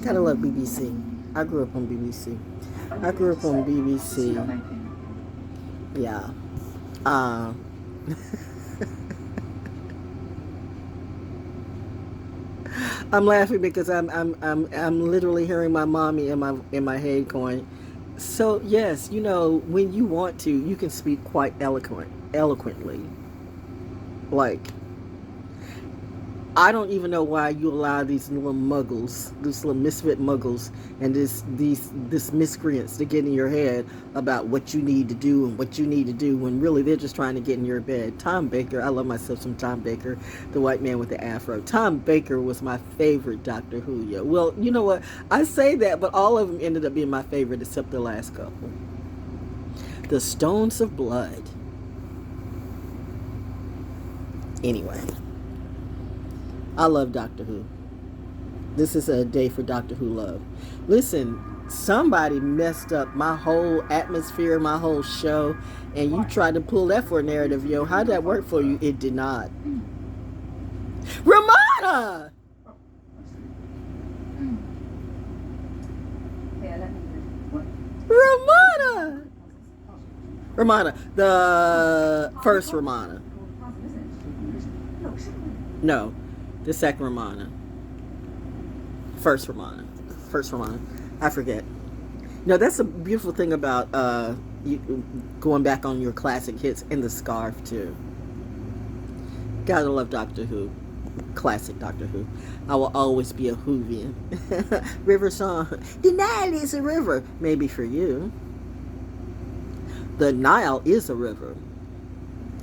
Gotta love BBC. I grew up on BBC. I grew up on BBC. Yeah. I'm laughing because I'm literally hearing my mommy in my head going, so yes, you know, when you want to, you can speak quite eloquently. Like, I don't even know why you allow these little muggles, these little misfit muggles, and this miscreants to get in your head about what you need to do and what you need to do when really they're just trying to get in your bed. Tom Baker, I love myself some Tom Baker, the white man with the afro. Tom Baker was my favorite Doctor Who. Yeah. Well, you know what? I say that, but all of them ended up being my favorite except the last couple. The Stones of Blood. Anyway. I love Doctor Who. This is a day for Doctor Who love. Listen, somebody messed up my whole atmosphere, my whole show, and you tried to pull that for a narrative, yo. How'd that work for you? It did not. Ramona! Ramona! Ramona, the first Ramona. No. The second Ramona. First Ramona. I forget. No, that's the beautiful thing about you going back on your classic hits, and the scarf too. Gotta love Doctor Who. Classic Doctor Who. I will always be a Whovian. River song. The Nile is a river. Maybe for you. The Nile is a river.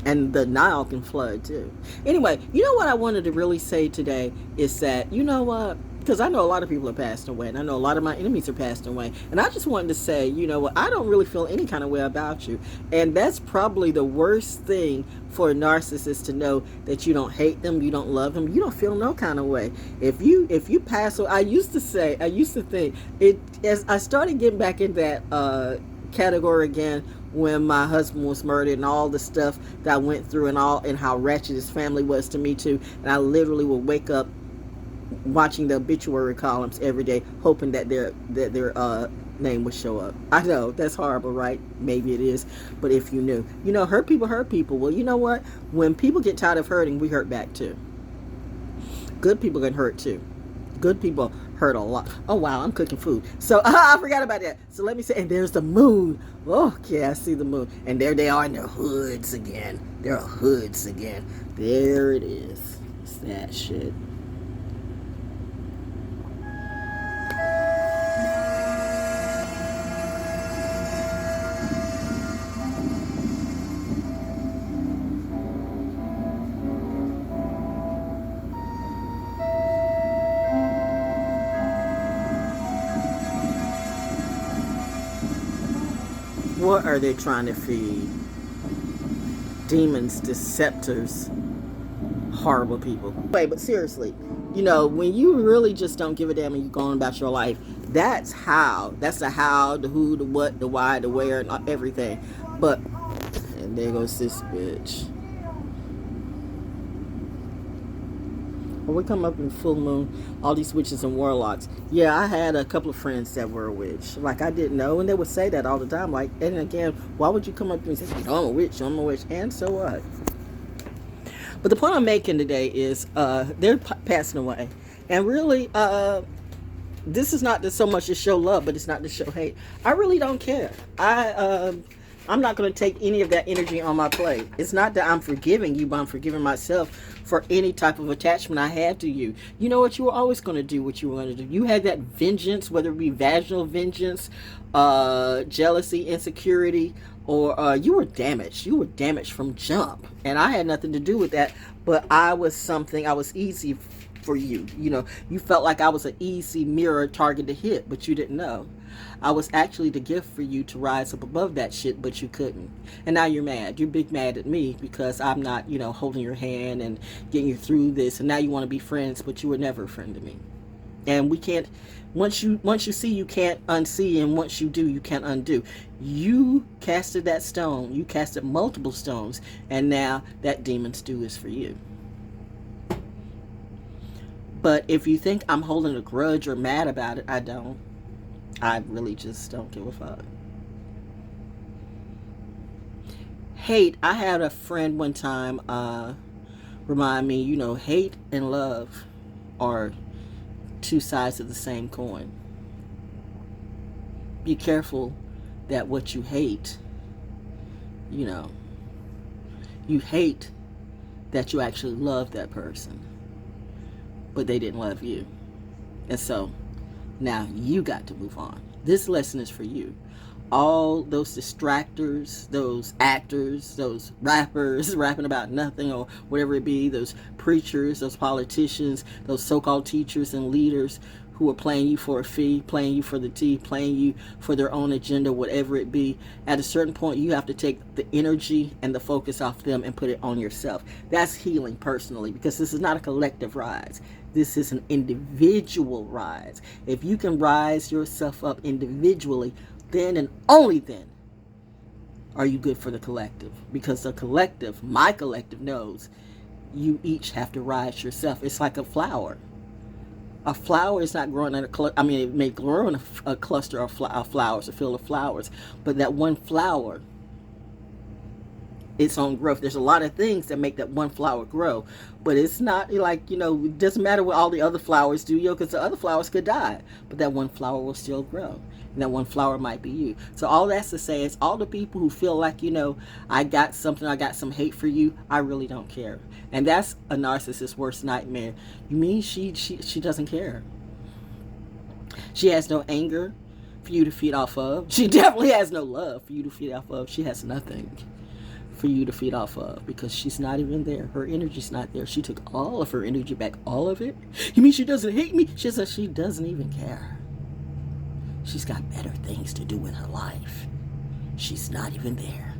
And the Nile can flood too. Anyway, you know what I wanted to really say today is that, you know what? Because I know a lot of people are passing away, and I know a lot of my enemies are passing away. And I just wanted to say, you know what? I don't really feel any kind of way about you. And that's probably the worst thing for a narcissist to know, that you don't hate them, you don't love them, you don't feel no kind of way. If you pass away, I used to think, as I started getting back in that category again, when my husband was murdered and all the stuff that I went through and how wretched his family was to me too, and I literally would wake up watching the obituary columns every day, hoping that their name would show up. I know that's horrible, right? Maybe it is, but if you knew, you know, hurt people. Well, you know what? When people get tired of hurting, we hurt back too. Good people can hurt too. Good people hurt a lot. Oh wow, I'm cooking food. So I forgot about that. So let me say, and there's the moon. Okay, I see the moon. And there they are in their hoods again. There are hoods again. There it is. It's that shit. What are they trying to feed? Demons, deceptors, horrible people. Wait, but seriously, you know, when you really just don't give a damn and you're going about your life, that's how. That's the how, the who, the what, the why, the where, and everything. But, and there goes this bitch. When we come up in full moon, all these witches and warlocks. Yeah, I had a couple of friends that were a witch. Like, I didn't know, and they would say that all the time. Like, and again, why would you come up to me and say, I'm a witch, and so what? But the point I'm making today is, they're passing away. And really, this is not so much to show love, but it's not to show hate. I really don't care. I'm not going to take any of that energy on my plate. It's not that I'm forgiving you, but I'm forgiving myself for any type of attachment I had to you. You know what? You were always going to do what you were going to do. You had that vengeance, whether it be vaginal vengeance, jealousy, insecurity, or you were damaged. You were damaged from jump. And I had nothing to do with that, but I was easy for you. You know, you felt like I was an easy mirror target to hit, but you didn't know. I was actually the gift for you to rise up above that shit, but you couldn't. And now you're mad. You're big mad at me because I'm not, you know, holding your hand and getting you through this. And now you want to be friends, but you were never a friend to me. And we can't, once you see, you can't unsee, and once you do, you can't undo. You casted that stone. You casted multiple stones, and now that demon stew is for you. But if you think I'm holding a grudge or mad about it, I don't. I really just don't give a fuck. Hate. I had a friend one time remind me, hate and love are two sides of the same coin. Be careful that what you hate, you hate that you actually love that person, but they didn't love you. And so now you got to move on. This lesson is for you. All those distractors, those actors, those rappers rapping about nothing or whatever it be, those preachers, those politicians, those so-called teachers and leaders who are playing you for a fee, playing you for the tea, playing you for their own agenda, whatever it be. At a certain point, you have to take the energy and the focus off them and put it on yourself. That's healing personally, because this is not a collective rise. This is an individual rise. If you can rise yourself up individually, then and only then are you good for the collective. Because the collective, my collective, knows you each have to rise yourself. It's like a flower. A flower is not growing in it may grow in a cluster of flowers, a field of flowers, but that one flower, its own growth. There's a lot of things that make that one flower grow, but it's not like, it doesn't matter what all the other flowers do, because the other flowers could die, but that one flower will still grow. And that one flower might be you. So all that's to say is, all the people who feel like, I got some hate for you, I really don't care. And that's a narcissist's worst nightmare. You mean she doesn't care? She has no anger for you to feed off of. She definitely has no love for you to feed off of. She has nothing for you to feed off of, because she's not even there. Her energy's not there. She took all of her energy back, all of it. You mean she doesn't hate me? She says she doesn't even care. She's got better things to do in her life. She's not even there.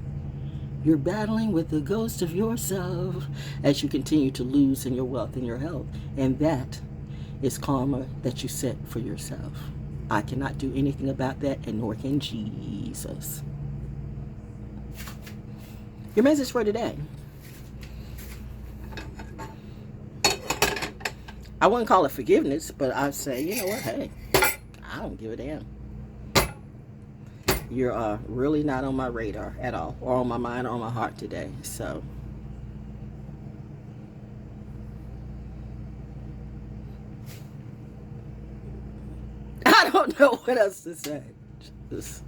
You're battling with the ghost of yourself as you continue to lose in your wealth and your health. And that is karma that you set for yourself. I cannot do anything about that, and nor can Jesus. Your message for today. I wouldn't call it forgiveness, but I'd say, you know what, hey, I don't give a damn. You're really not on my radar at all, or on my mind, or on my heart today. So I don't know what else to say. Just,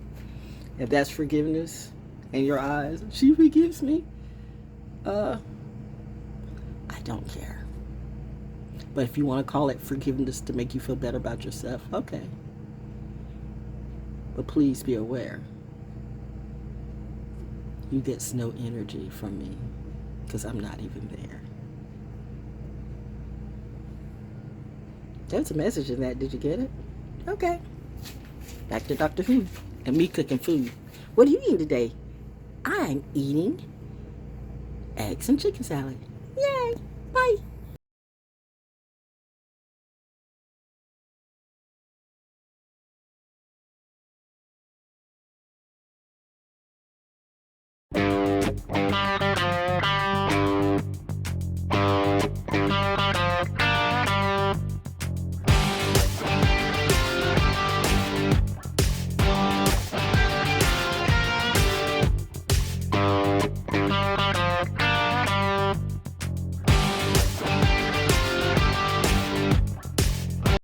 if that's forgiveness in your eyes, she forgives me. I don't care. But if you want to call it forgiveness to make you feel better about yourself, okay. But please be aware, you get no energy from me, because I'm not even there. There's a message in that. Did you get it? Okay. Back to Dr. Who and me cooking food. What are you eating today? I'm eating eggs and chicken salad. Yay! Bye!